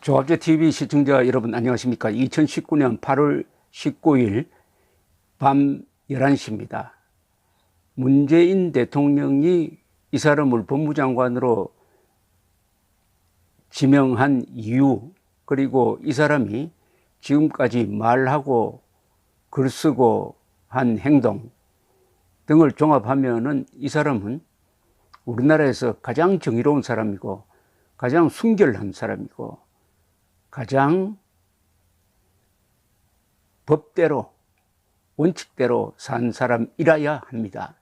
조합제 TV 시청자 여러분 안녕하십니까? 2019년 8월 19일 밤 11시입니다. 문재인 대통령이 이 사람을 법무장관으로 지명한 이유, 그리고 이 사람이 지금까지 말하고 글쓰고 한 행동 등을 종합하면은 이 사람은 우리나라에서 가장 정의로운 사람이고 가장 순결한 사람이고 가장 법대로 원칙대로 산 사람이라야 합니다.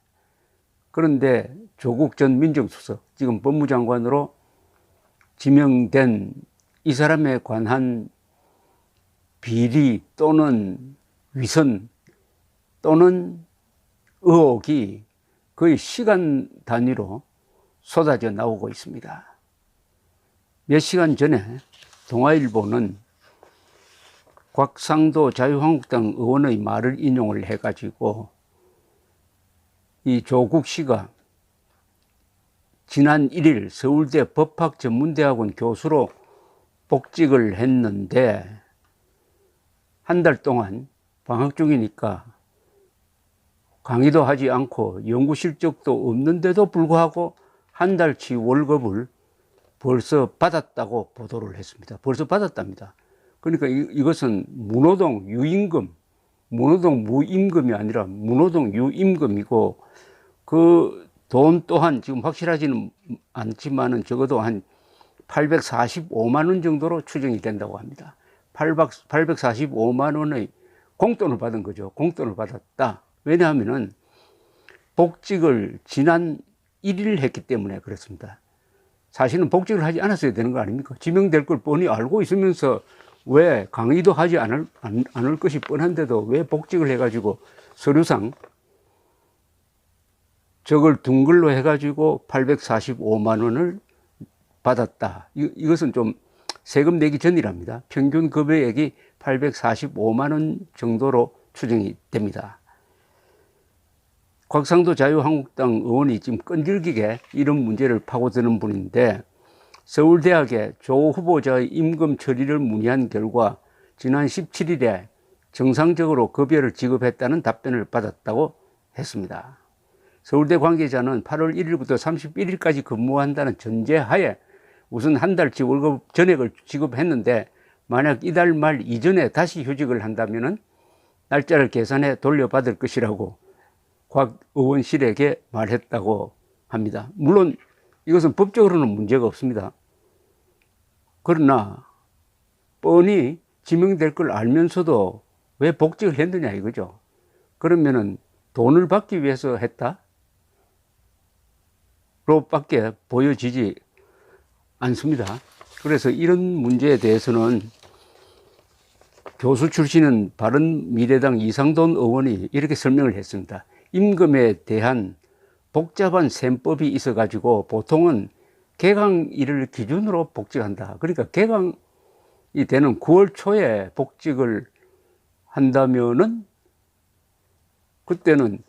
그런데 조국 전 민정수석, 지금 법무장관으로 지명된 이 사람에 관한 비리 또는 위선 또는 의혹이 거의 시간 단위로 쏟아져 나오고 있습니다. 몇 시간 전에 동아일보는 곽상도 자유한국당 의원의 말을 인용을 해가지고 이 조국 씨가 지난 1일 서울대 법학전문대학원 교수로 복직을 했는데 한 달 동안 방학 중이니까 강의도 하지 않고 연구 실적도 없는데도 불구하고 한 달치 월급을 벌써 받았다고 보도를 했습니다. 벌써 받았답니다. 그러니까 이것은 무노동 유임금, 무노동 무임금이 아니라 무노동 유임금이고, 그 돈 또한 지금 확실하지는 않지만은 적어도 한 845만 원 정도로 추정이 된다고 합니다. 845만 원의 공돈을 받은 거죠. 공돈을 받았다. 왜냐하면은 복직을 지난 1일 했기 때문에 그렇습니다. 사실은 복직을 하지 않았어야 되는 거 아닙니까? 지명될 걸 뻔히 알고 있으면서 왜 강의도 하지 않을 것이 뻔한데도 왜 복직을 해가지고 서류상 저걸 둔 걸로 해가지고 845만 원을 받았다. 이것은 좀 세금 내기 전이랍니다. 평균 급여액이 845만 원 정도로 추정이 됩니다. 곽상도 자유한국당 의원이 지금 끈질기게 이런 문제를 파고드는 분인데, 서울대학의 조 후보자의 임금 처리를 문의한 결과 지난 17일에 정상적으로 급여를 지급했다는 답변을 받았다고 했습니다. 서울대 관계자는 8월 1일부터 31일까지 근무한다는 전제하에 우선 한 달치 월급 전액을 지급했는데, 만약 이달 말 이전에 다시 휴직을 한다면은 날짜를 계산해 돌려받을 것이라고 곽 의원실에게 말했다고 합니다. 물론 이것은 법적으로는 문제가 없습니다. 그러나 뻔히 지명될 걸 알면서도 왜 복직을 했느냐 이거죠. 그러면은 돈을 받기 위해서 했다? 로밖에 보여지지 않습니다. 그래서 이런 문제에 대해서는 교수 출신은 바른미래당 이상돈 의원이 이렇게 설명을 했습니다. 임금에 대한 복잡한 셈법이 있어가지고 보통은 개강일을 기준으로 복직한다. 그러니까 개강이 되는 9월 초에 복직을 한다면은 그때는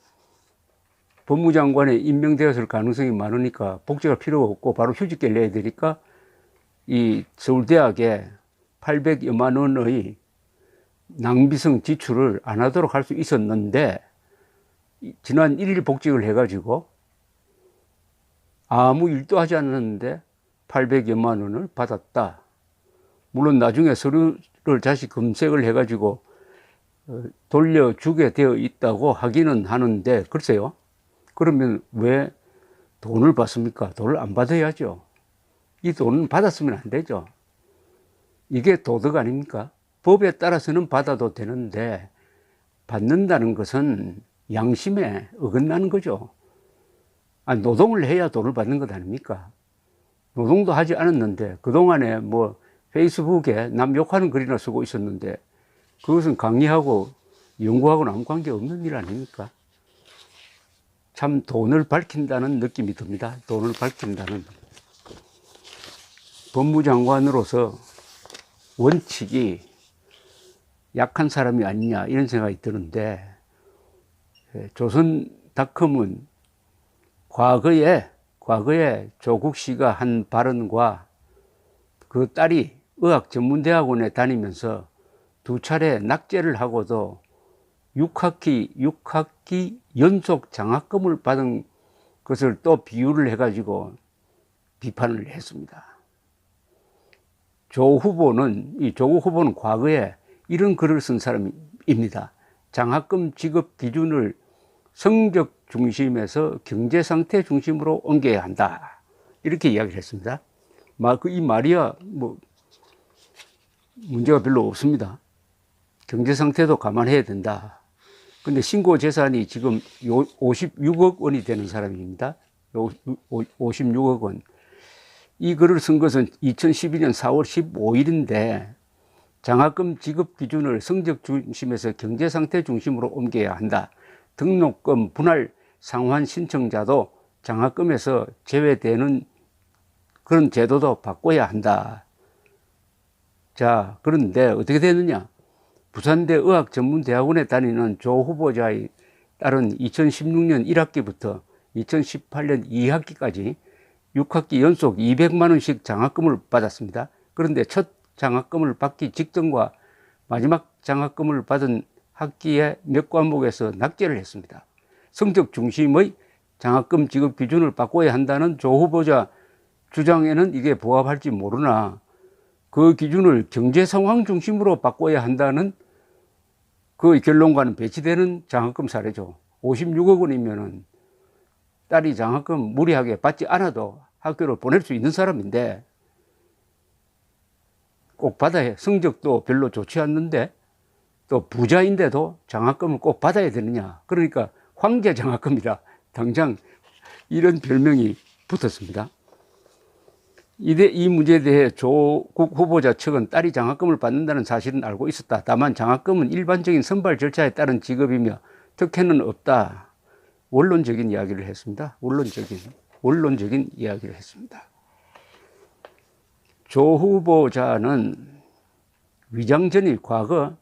법무장관에 임명되었을 가능성이 많으니까 복직할 필요가 없고 바로 휴직계를 내야 되니까 이 서울대학에 800여만 원의 낭비성 지출을 안 하도록 할 수 있었는데, 지난 1일 복직을 해가지고 아무 일도 하지 않았는데 800여만 원을 받았다. 물론 나중에 서류를 다시 검색을 해가지고 돌려주게 되어 있다고 하기는 하는데, 글쎄요. 그러면 왜 돈을 받습니까? 돈을 안 받아야죠. 이 돈은 받았으면 안 되죠. 이게 도덕 아닙니까? 법에 따라서는 받아도 되는데 받는다는 것은 양심에 어긋나는 거죠. 아니, 노동을 해야 돈을 받는 것 아닙니까? 노동도 하지 않았는데 그동안에 뭐 페이스북에 남 욕하는 글이나 쓰고 있었는데 그것은 강의하고 연구하고는 아무 관계 없는 일 아닙니까? 참 돈을 밝힌다는 느낌이 듭니다. 돈을 밝힌다는. 법무장관으로서 원칙이 약한 사람이 아니냐 이런 생각이 드는데, 조선닷컴은 과거에 조국 씨가 한 발언과 그 딸이 의학전문대학원에 다니면서 2차례 낙제를 하고도 6학기 연속 장학금을 받은 것을 또 비유를 해가지고 비판을 했습니다. 조국 후보는 과거에 이런 글을 쓴 사람입니다. 장학금 지급 기준을 성적 중심에서 경제 상태 중심으로 옮겨야 한다. 이렇게 이야기를 했습니다. 이 말이야 뭐 문제가 별로 없습니다. 경제 상태도 감안해야 된다. 근데 신고 재산이 지금 56억 원이 되는 사람입니다. 56억 원. 이 글을 쓴 것은 2012년 4월 15일인데 장학금 지급 기준을 성적 중심에서 경제 상태 중심으로 옮겨야 한다. 등록금 분할 상환 신청자도 장학금에서 제외되는 그런 제도도 바꿔야 한다. 자, 그런데 어떻게 되느냐? 부산대 의학전문대학원에 다니는 조 후보자의 딸은 2016년 1학기부터 2018년 2학기까지 6학기 연속 200만 원씩 장학금을 받았습니다. 그런데 첫 장학금을 받기 직전과 마지막 장학금을 받은 학기에 몇 과목에서 낙제를 했습니다. 성적 중심의 장학금 지급 기준을 바꿔야 한다는 조 후보자 주장에는 이게 부합할지 모르나 그 기준을 경제 상황 중심으로 바꿔야 한다는 그 결론과는 배치되는 장학금 사례죠. 56억 원이면은 딸이 장학금 무리하게 받지 않아도 학교를 보낼 수 있는 사람인데 꼭 받아야 해. 성적도 별로 좋지 않는데 또 부자인데도 장학금을 꼭 받아야 되느냐. 그러니까 황제 장학금이다. 당장 이런 별명이 붙었습니다. 이 문제에 대해 조국 후보자 측은 딸이 장학금을 받는다는 사실은 알고 있었다. 다만 장학금은 일반적인 선발 절차에 따른 지급이며 특혜는 없다. 원론적인 이야기를 했습니다. 원론적인 이야기를 했습니다. 조 후보자는 위장전입, 과거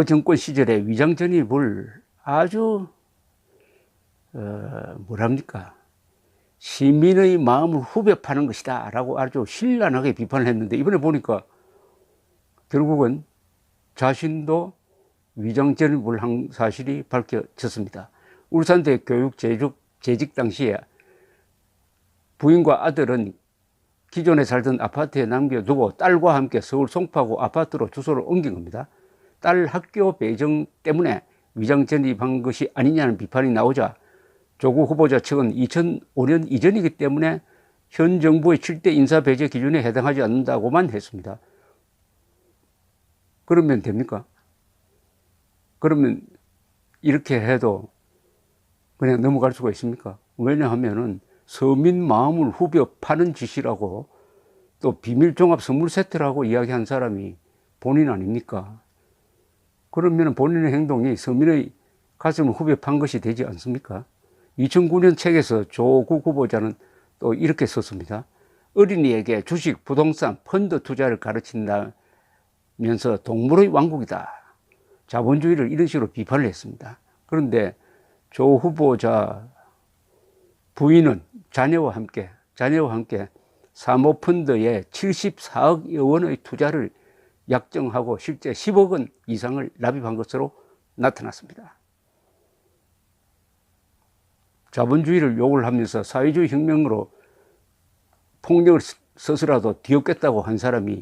정권 시절에 위장전입을 아주 뭐랍니까? 시민의 마음을 후벼 파는 것이다 라고 아주 신랄하게 비판을 했는데 이번에 보니까 결국은 자신도 위장전입을 한 사실이 밝혀졌습니다. 울산대 교육 재직 당시에 부인과 아들은 기존에 살던 아파트에 남겨두고 딸과 함께 서울 송파구 아파트로 주소를 옮긴 겁니다. 딸 학교 배정 때문에 위장전입한 것이 아니냐는 비판이 나오자 조국 후보자 측은 2005년 이전이기 때문에 현 정부의 7대 인사 배제 기준에 해당하지 않는다고만 했습니다. 그러면 됩니까? 그러면 이렇게 해도 그냥 넘어갈 수가 있습니까? 왜냐하면은 서민 마음을 후벼 파는 짓이라고 또 비밀 종합 선물 세트라고 이야기한 사람이 본인 아닙니까? 그러면 본인의 행동이 서민의 가슴을 후벼 판 것이 되지 않습니까? 2009년 책에서 조국 후보자는 또 이렇게 썼습니다. 어린이에게 주식, 부동산, 펀드 투자를 가르친다면서 동물의 왕국이다. 자본주의를 이런 식으로 비판을 했습니다. 그런데 조 후보자 부인은 자녀와 함께 사모펀드에 74억 원의 투자를 약정하고 실제 10억 원 이상을 납입한 것으로 나타났습니다. 자본주의를 욕을 하면서 사회주의 혁명으로 폭력을 써서라도 뒤엎겠다고 한 사람이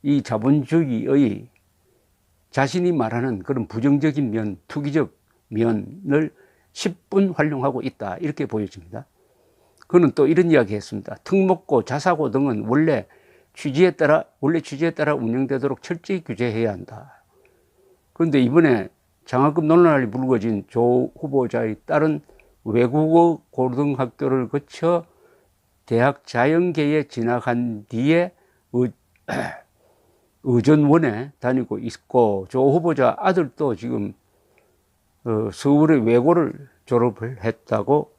이 자본주의의 자신이 말하는 그런 부정적인 면, 투기적 면을 10분 활용하고 있다. 이렇게 보여집니다. 그는 또 이런 이야기 했습니다. 특목고, 자사고 등은 원래 취지에 따라 운영되도록 철저히 규제해야 한다. 그런데 이번에 장학금 논란이 불거진 조 후보자의 딸은 외국어 고등학교를 거쳐 대학 자연계에 진학한 뒤에 의전원에 다니고 있고 조 후보자 아들도 지금 서울의 외고를 졸업을 했다고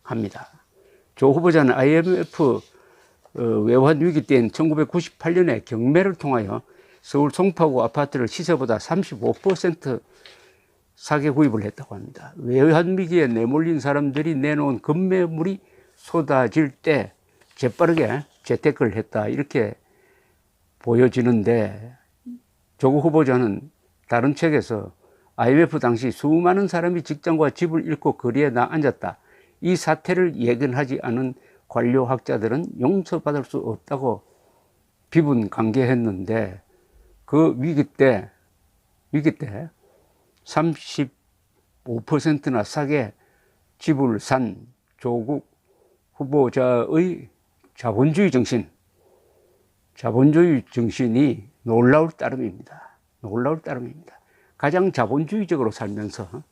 합니다. 조 후보자는 IMF 외환 위기 때인 1998년에 경매를 통하여 서울 송파구 아파트를 시세보다 35% 사게 구입을 했다고 합니다. 외환위기에 내몰린 사람들이 내놓은 급매물이 쏟아질 때 재빠르게 재테크를 했다. 이렇게 보여지는데, 조국 후보자는 다른 책에서 IMF 당시 수많은 사람이 직장과 집을 잃고 거리에 앉았다. 이 사태를 예견하지 않은 관료 학자들은 용서받을 수 없다고 비분 강개했는데, 그 위기 때 35%나 싸게 집을 산 조국 후보자의 자본주의 정신이 놀라울 따름입니다. 놀라울 따름입니다. 가장 자본주의적으로 살면서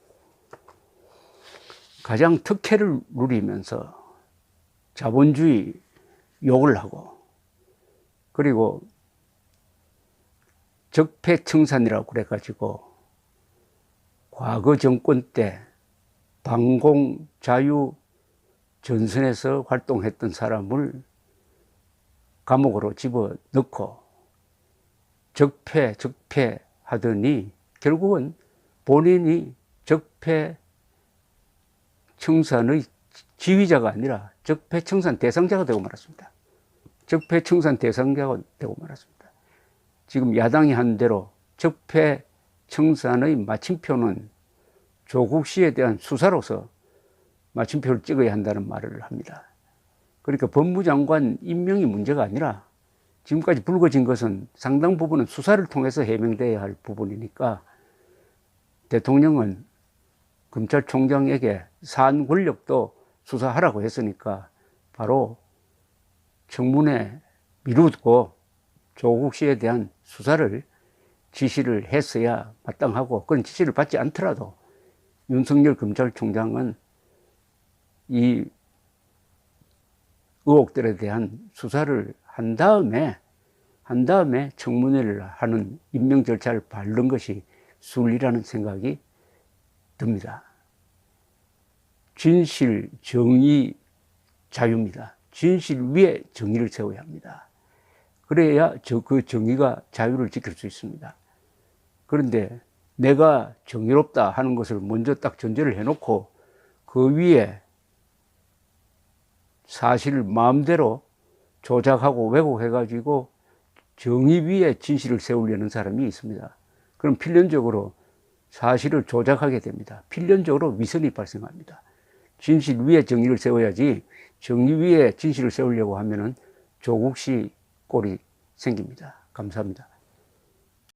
가장 특혜를 누리면서 자본주의 욕을 하고, 그리고 적폐청산이라고 그래가지고 과거 정권 때 방공자유 전선에서 활동했던 사람을 감옥으로 집어넣고 적폐 하더니 결국은 본인이 적폐청산의 지휘자가 아니라 적폐청산 대상자가 되고 말았습니다. 적폐청산 대상자가 되고 말았습니다. 지금 야당이 한 대로 적폐청산의 마침표는 조국 씨에 대한 수사로서 마침표를 찍어야 한다는 말을 합니다. 그러니까 법무장관 임명이 문제가 아니라 지금까지 불거진 것은 상당 부분은 수사를 통해서 해명돼야 할 부분이니까, 대통령은 검찰총장에게 사안 권력도 수사하라고 했으니까 바로 청문회 미루고 조국 씨에 대한 수사를 지시를 했어야 마땅하고, 그런 지시를 받지 않더라도 윤석열 검찰총장은 이 의혹들에 대한 수사를 한 다음에 청문회를 하는 임명 절차를 밟는 것이 순리라는 생각이 듭니다. 진실, 정의, 자유입니다. 진실 위에 정의를 세워야 합니다. 그래야 그 정의가 자유를 지킬 수 있습니다. 그런데 내가 정의롭다 하는 것을 먼저 딱 전제를 해놓고 그 위에 사실을 마음대로 조작하고 왜곡해가지고 정의 위에 진실을 세우려는 사람이 있습니다. 그럼 필연적으로 사실을 조작하게 됩니다. 필연적으로 위선이 발생합니다. 진실 위에 정의를 세워야지 정의 위에 진실을 세우려고 하면은 조국 씨 꼴이 생깁니다. 감사합니다.